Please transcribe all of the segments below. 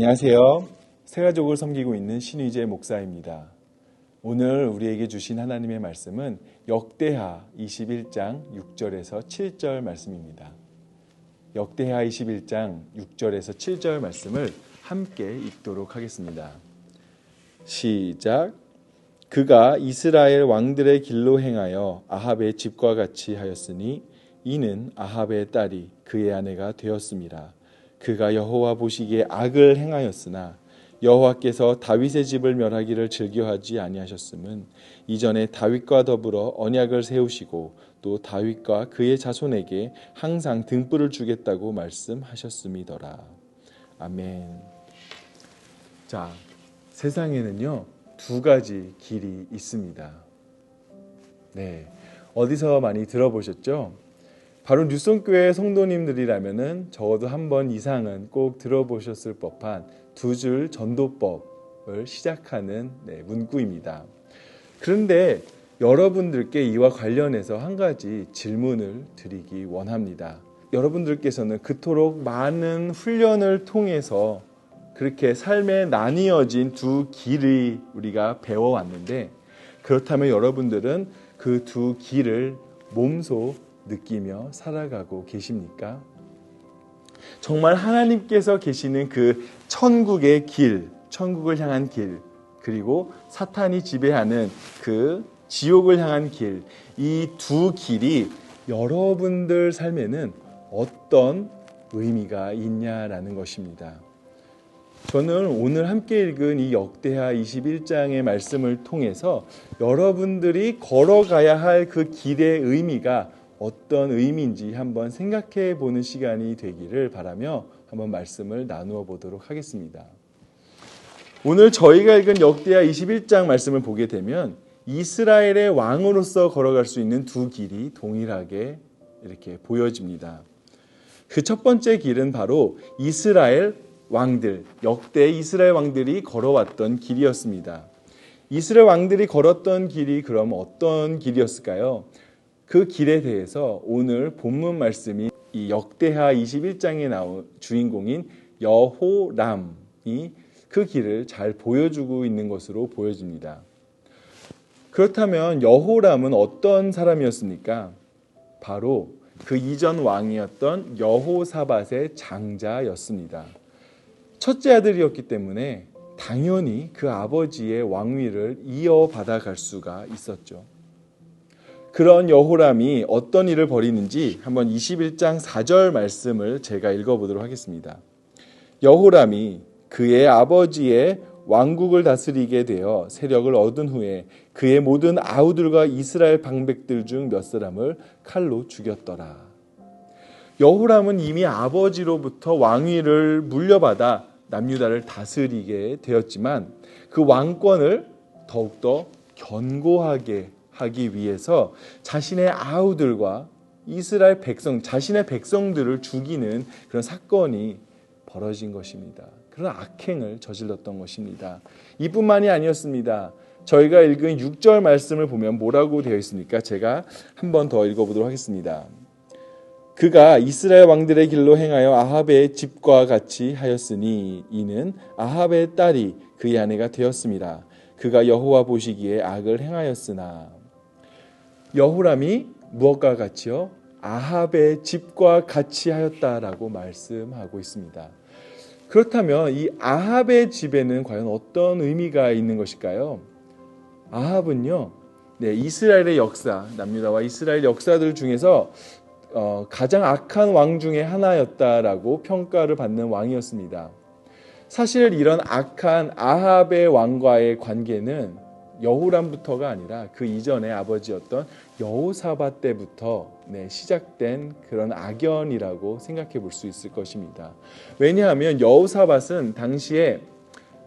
안녕하세요. 새가족을 섬기고 있는 신의재 목사입니다. 오늘 우리에게 주신 하나님의 말씀은 역대하 21장 6절에서 7절 말씀입니다. 역대하 21장 6절에서 7절 말씀을 함께 읽도록 하겠습니다. 시작. 그가 이스라엘 왕들의 길로 행하여 아합의 집과 같이 하였으니 이는 아합의 딸이 그의 아내가 되었습니다. 그가 여호와 보시기에 악을 행하였으나 여호와께서 다윗의 집을 멸하기를 즐겨하지 아니하셨음은 이전에 다윗과 더불어 언약을 세우시고 또 다윗과 그의 자손에게 항상 등불을 주겠다고 말씀하셨음이더라. 아멘. 자, 세상에는요 두 가지 길이 있습니다. 네, 어디서 많이 들어보셨죠? 바로 뉴송교회 성도님들이라면은 적어도 한 번 이상은 꼭 들어보셨을 법한 두 줄 전도법을 시작하는 문구입니다. 그런데 여러분들께 이와 관련해서 한 가지 질문을 드리기 원합니다. 여러분들께서는 그토록 많은 훈련을 통해서 그렇게 삶에 나뉘어진 두 길을 우리가 배워왔는데, 그렇다면 여러분들은 그 두 길을 몸소 느끼며 살아가고 계십니까? 정말 하나님께서 계시는 그 천국의 길, 천국을 향한 길, 그리고 사탄이 지배하는 그 지옥을 향한 길, 이 두 길이 여러분들 삶에는 어떤 의미가 있냐라는 것입니다. 저는 오늘 함께 읽은 이 역대하 21장의 말씀을 통해서 여러분들이 걸어가야 할 그 길의 의미가 어떤 의미인지 한번 생각해 보는 시간이 되기를 바라며 한번 말씀을 나누어 보도록 하겠습니다. 오늘 저희가 읽은 역대하 21장 말씀을 보게 되면 이스라엘의 왕으로서 걸어갈 수 있는 두 길이 동일하게 이렇게 보여집니다. 그 첫 번째 길은 바로 이스라엘 왕들, 역대 이스라엘 왕들이 걸어왔던 길이었습니다. 이스라엘 왕들이 걸었던 길이 그럼 어떤 길이었을까요? 그 길에 대해서 오늘 본문 말씀이 이 역대하 21장에 나온 주인공인 여호람이 그 길을 잘 보여주고 있는 것으로 보여집니다. 그렇다면 여호람은 어떤 사람이었습니까? 바로 그 이전 왕이었던 여호사밧의 장자였습니다. 첫째 아들이었기 때문에 당연히 그 아버지의 왕위를 이어받아 갈 수가 있었죠. 그런 여호람이 어떤 일을 벌이는지 한번 21장 4절 말씀을 제가 읽어보도록 하겠습니다. 여호람이 그의 아버지의 왕국을 다스리게 되어 세력을 얻은 후에 그의 모든 아우들과 이스라엘 방백들 중 몇 사람을 칼로 죽였더라. 여호람은 이미 아버지로부터 왕위를 물려받아 남유다를 다스리게 되었지만 그 왕권을 더욱더 견고하게 하기 위해서 자신의 아우들과 이스라엘 백성, 자신의 백성들을 죽이는 그런 사건이 벌어진 것입니다. 그런 악행을 저질렀던 것입니다. 이뿐만이 아니었습니다. 저희가 읽은 6절 말씀을 보면 뭐라고 되어 있습니까? 제가 한 번 더 읽어보도록 하겠습니다. 그가 이스라엘 왕들의 길로 행하여 아합의 집과 같이 하였으니 이는 아합의 딸이 그의 아내가 되었습니다. 그가 여호와 보시기에 악을 행하였으나. 여호람이 무엇과 같이요? 아합의 집과 같이 하였다라고 말씀하고 있습니다. 그렇다면 이 아합의 집에는 과연 어떤 의미가 있는 것일까요? 아합은요, 이스라엘의 역사, 남유다와 이스라엘 역사들 중에서 가장 악한 왕 중에 하나였다라고 평가를 받는 왕이었습니다. 사실 이런 악한 아합의 왕과의 관계는 여호람부터가 아니라 그 이전의 아버지였던 여호사밧 때부터 시작된 그런 악연이라고 생각해 볼 수 있을 것입니다. 왜냐하면 여호사밧은 당시에,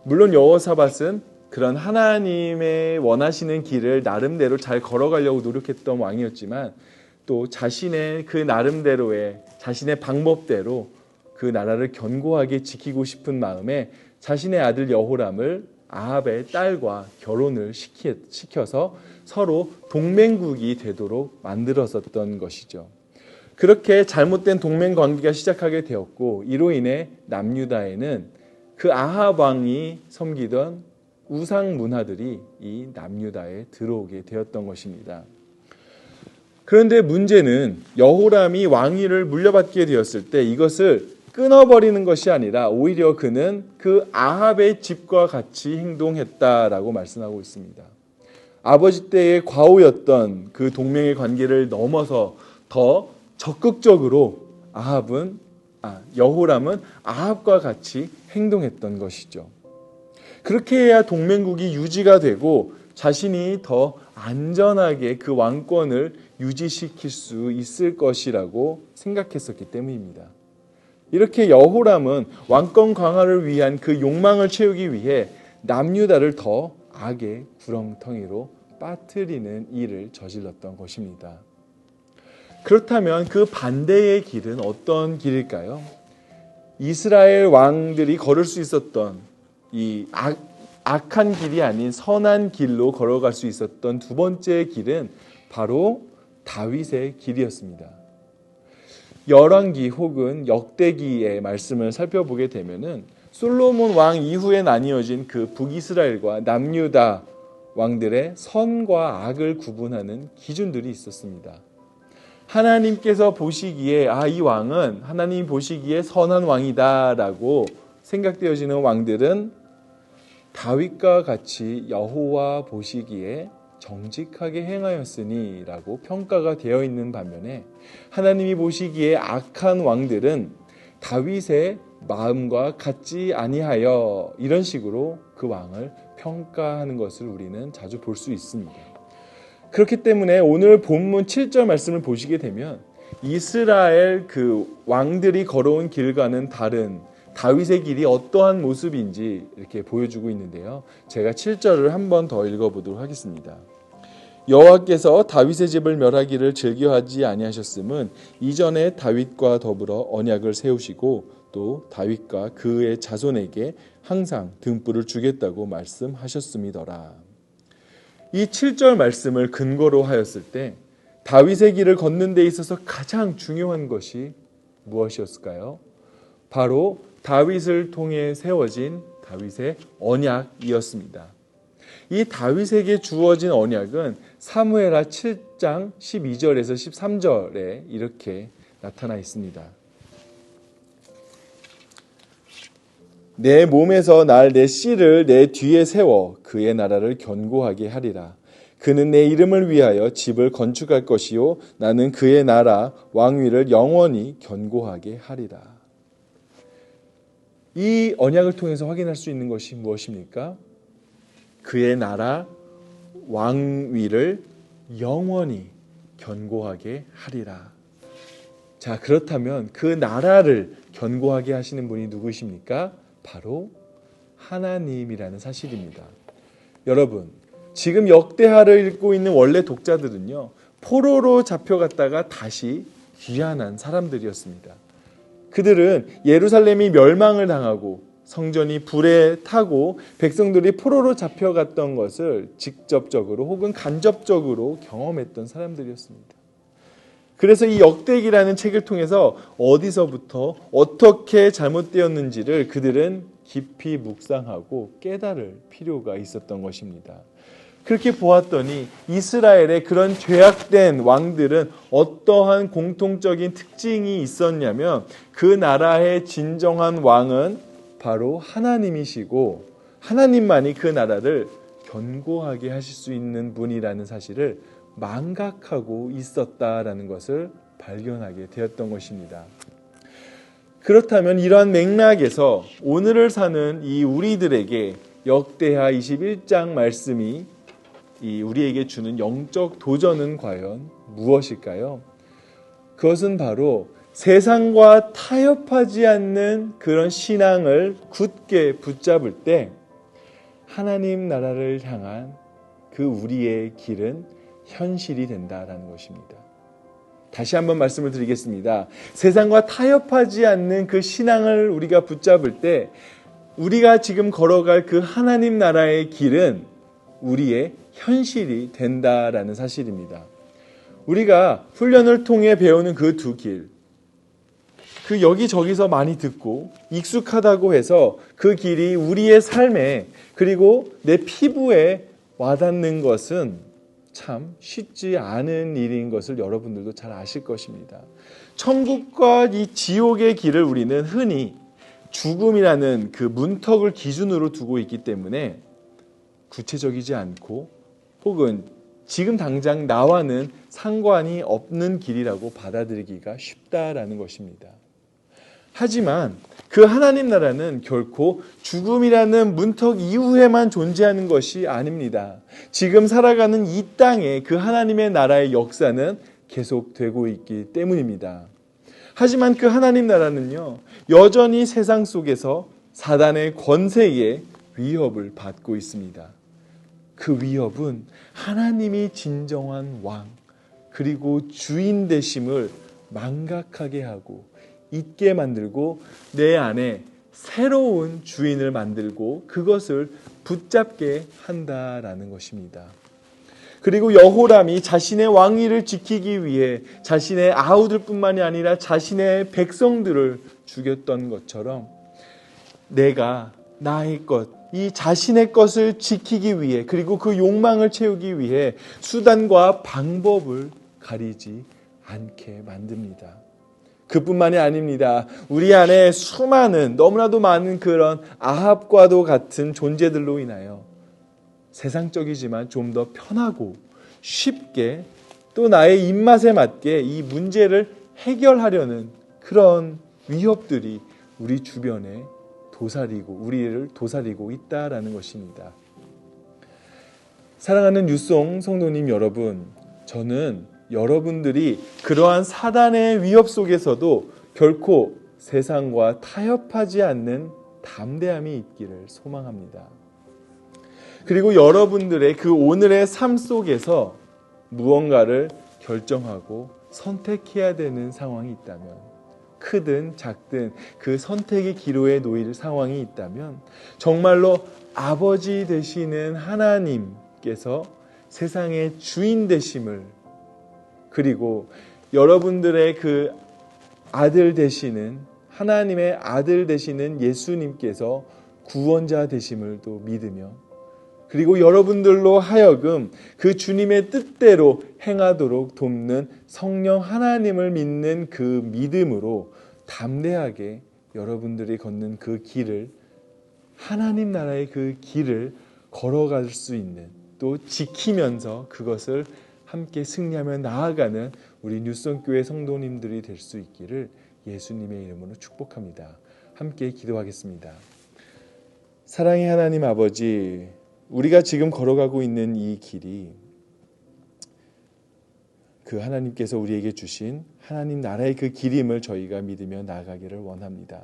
물론 여호사밧은 그런 하나님의 원하시는 길을 나름대로 잘 걸어가려고 노력했던 왕이었지만 또 자신의 그 나름대로의 자신의 방법대로 그 나라를 견고하게 지키고 싶은 마음에 자신의 아들 여호람을 아합의 딸과 결혼을 시켜서 서로 동맹국이 되도록 만들었었던 것이죠. 그렇게 잘못된 동맹 관계가 시작하게 되었고, 이로 인해 남유다에는 그 아합 왕이 섬기던 우상 문화들이 이 남유다에 들어오게 되었던 것입니다. 그런데 문제는 여호람이 왕위를 물려받게 되었을 때 이것을 끊어버리는 것이 아니라 오히려 그는 그 아합의 집과 같이 행동했다라고 말씀하고 있습니다. 아버지 때의 과오였던 그 동맹의 관계를 넘어서 더 적극적으로 여호람은 아합과 같이 행동했던 것이죠. 그렇게 해야 동맹국이 유지가 되고 자신이 더 안전하게 그 왕권을 유지시킬 수 있을 것이라고 생각했었기 때문입니다. 이렇게 여호람은 왕권 강화를 위한 그 욕망을 채우기 위해 남유다를 더 악의 구렁텅이로 빠뜨리는 일을 저질렀던 것입니다. 그렇다면 그 반대의 길은 어떤 길일까요? 이스라엘 왕들이 걸을 수 있었던 이 악한 길이 아닌 선한 길로 걸어갈 수 있었던 두 번째 길은 바로 다윗의 길이었습니다. 열왕기 혹은 역대기의 말씀을 살펴보게 되면은 솔로몬 왕 이후에 나뉘어진 그 북이스라엘과 남유다 왕들의 선과 악을 구분하는 기준들이 있었습니다. 하나님께서 보시기에 이 왕은 하나님 보시기에 선한 왕이다라고 생각되어지는 왕들은 다윗과 같이 여호와 보시기에 정직하게 행하였으니 라고 평가가 되어 있는 반면에 하나님이 보시기에 악한 왕들은 다윗의 마음과 같지 아니하여 이런 식으로 그 왕을 평가하는 것을 우리는 자주 볼 수 있습니다. 그렇기 때문에 오늘 본문 7절 말씀을 보시게 되면 이스라엘 그 왕들이 걸어온 길과는 다른 다윗의 길이 어떠한 모습인지 이렇게 보여주고 있는데요. 제가 7절을 한 번 더 읽어보도록 하겠습니다. 여호와께서 다윗의 집을 멸하기를 즐겨하지 아니하셨음은 이전에 다윗과 더불어 언약을 세우시고 또 다윗과 그의 자손에게 항상 등불을 주겠다고 말씀하셨음이더라. 이 7절 말씀을 근거로 하였을 때 다윗의 길을 걷는 데 있어서 가장 중요한 것이 무엇이었을까요? 바로 다윗을 통해 세워진 다윗의 언약이었습니다. 이 다윗에게 주어진 언약은 사무엘하 7장 12절에서 13절에 이렇게 나타나 있습니다. 내 몸에서 날 내 씨를 내 뒤에 세워 그의 나라를 견고하게 하리라. 그는 내 이름을 위하여 집을 건축할 것이요 나는 그의 나라 왕위를 영원히 견고하게 하리라. 이 언약을 통해서 확인할 수 있는 것이 무엇입니까? 그의 나라 왕위를 영원히 견고하게 하리라. 자, 그렇다면 그 나라를 견고하게 하시는 분이 누구십니까? 바로 하나님이라는 사실입니다. 여러분, 지금 역대하를 읽고 있는 원래 독자들은요, 포로로 잡혀갔다가 다시 귀환한 사람들이었습니다. 그들은 예루살렘이 멸망을 당하고 성전이 불에 타고 백성들이 포로로 잡혀갔던 것을 직접적으로 혹은 간접적으로 경험했던 사람들이었습니다. 그래서 이 역대기라는 책을 통해서 어디서부터 어떻게 잘못되었는지를 그들은 깊이 묵상하고 깨달을 필요가 있었던 것입니다. 그렇게 보았더니 이스라엘의 그런 죄악된 왕들은 어떠한 공통적인 특징이 있었냐면 그 나라의 진정한 왕은 바로 하나님이시고 하나님만이 그 나라를 견고하게 하실 수 있는 분이라는 사실을 망각하고 있었다라는 것을 발견하게 되었던 것입니다. 그렇다면 이러한 맥락에서 오늘을 사는 이 우리들에게 역대하 21장 말씀이 우리에게 주는 영적 도전은 과연 무엇일까요? 그것은 바로 세상과 타협하지 않는 그런 신앙을 굳게 붙잡을 때 하나님 나라를 향한 그 우리의 길은 현실이 된다라는 것입니다. 다시 한번 말씀을 드리겠습니다. 세상과 타협하지 않는 그 신앙을 우리가 붙잡을 때 우리가 지금 걸어갈 그 하나님 나라의 길은 우리의 현실이 된다라는 사실입니다. 우리가 훈련을 통해 배우는 그 두 길, 그 여기저기서 많이 듣고 익숙하다고 해서 그 길이 우리의 삶에 그리고 내 피부에 와닿는 것은 참 쉽지 않은 일인 것을 여러분들도 잘 아실 것입니다. 천국과 이 지옥의 길을 우리는 흔히 죽음이라는 그 문턱을 기준으로 두고 있기 때문에 구체적이지 않고 혹은 지금 당장 나와는 상관이 없는 길이라고 받아들이기가 쉽다라는 것입니다. 하지만 그 하나님 나라는 결코 죽음이라는 문턱 이후에만 존재하는 것이 아닙니다. 지금 살아가는 이 땅에 그 하나님의 나라의 역사는 계속되고 있기 때문입니다. 하지만 그 하나님 나라는요, 여전히 세상 속에서 사단의 권세에 위협을 받고 있습니다. 그 위협은 하나님이 진정한 왕 그리고 주인 되심을 망각하게 하고 잊게 만들고 내 안에 새로운 주인을 만들고 그것을 붙잡게 한다라는 것입니다. 그리고 여호람이 자신의 왕위를 지키기 위해 자신의 아우들뿐만이 아니라 자신의 백성들을 죽였던 것처럼 내가 나의 것, 이 자신의 것을 지키기 위해 그리고 그 욕망을 채우기 위해 수단과 방법을 가리지 않게 만듭니다. 그뿐만이 아닙니다. 우리 안에 수많은 너무나도 많은 그런 아합과도 같은 존재들로 인하여 세상적이지만 좀 더 편하고 쉽게 또 나의 입맛에 맞게 이 문제를 해결하려는 그런 위협들이 우리 주변에 우리를 도사리고 있다라는 것입니다. 사랑하는 뉴송 성도님 여러분, 저는 여러분들이 그러한 사단의 위협 속에서도 결코 세상과 타협하지 않는 담대함이 있기를 소망합니다. 그리고 여러분들의 그 오늘의 삶 속에서 무언가를 결정하고 선택해야 되는 상황이 있다면, 크든 작든 그 선택의 기로에 놓일 상황이 있다면 정말로 아버지 되시는 하나님께서 세상의 주인 되심을, 그리고 여러분들의 그 아들 되시는 하나님의 아들 되시는 예수님께서 구원자 되심을 또 믿으며, 그리고 여러분들로 하여금 그 주님의 뜻대로 행하도록 돕는 성령 하나님을 믿는 그 믿음으로 담대하게 여러분들이 걷는 그 길을, 하나님 나라의 그 길을 걸어갈 수 있는, 또 지키면서 그것을 함께 승리하며 나아가는 우리 뉴성교회 성도님들이 될 수 있기를 예수님의 이름으로 축복합니다. 함께 기도하겠습니다. 사랑의 하나님 아버지, 우리가 지금 걸어가고 있는 이 길이 그 하나님께서 우리에게 주신 하나님 나라의 그 길임을 저희가 믿으며 나아가기를 원합니다.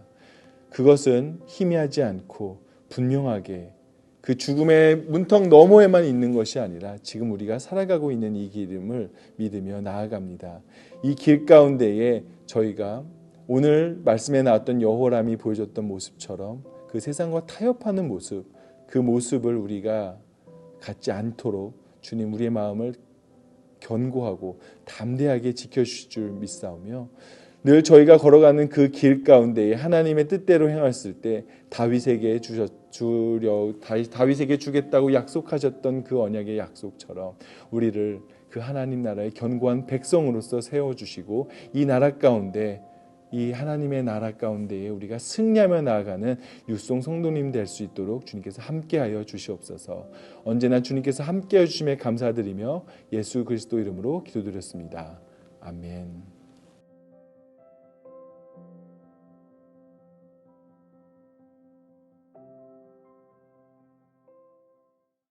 그것은 희미하지 않고 분명하게 그 죽음의 문턱 너머에만 있는 것이 아니라 지금 우리가 살아가고 있는 이 길임을 믿으며 나아갑니다. 이 길 가운데에 저희가 오늘 말씀에 나왔던 여호람이 보여줬던 모습처럼 그 세상과 타협하는 모습, 그 모습을 우리가 갖지 않도록 주님 우리의 마음을 견고하고 담대하게 지켜주실 줄 믿사오며, 늘 저희가 걸어가는 그 길 가운데에 하나님의 뜻대로 행했을 때 다윗에게 주겠다고 약속하셨던 그 언약의 약속처럼 우리를 그 하나님 나라의 견고한 백성으로서 세워주시고 이 나라 가운데, 이 하나님의 나라 가운데에 우리가 승리하며 나아가는 뉴송 성도님 될 수 있도록 주님께서 함께하여 주시옵소서. 언제나 주님께서 함께해 주심에 감사드리며 예수 그리스도 이름으로 기도드렸습니다. 아멘.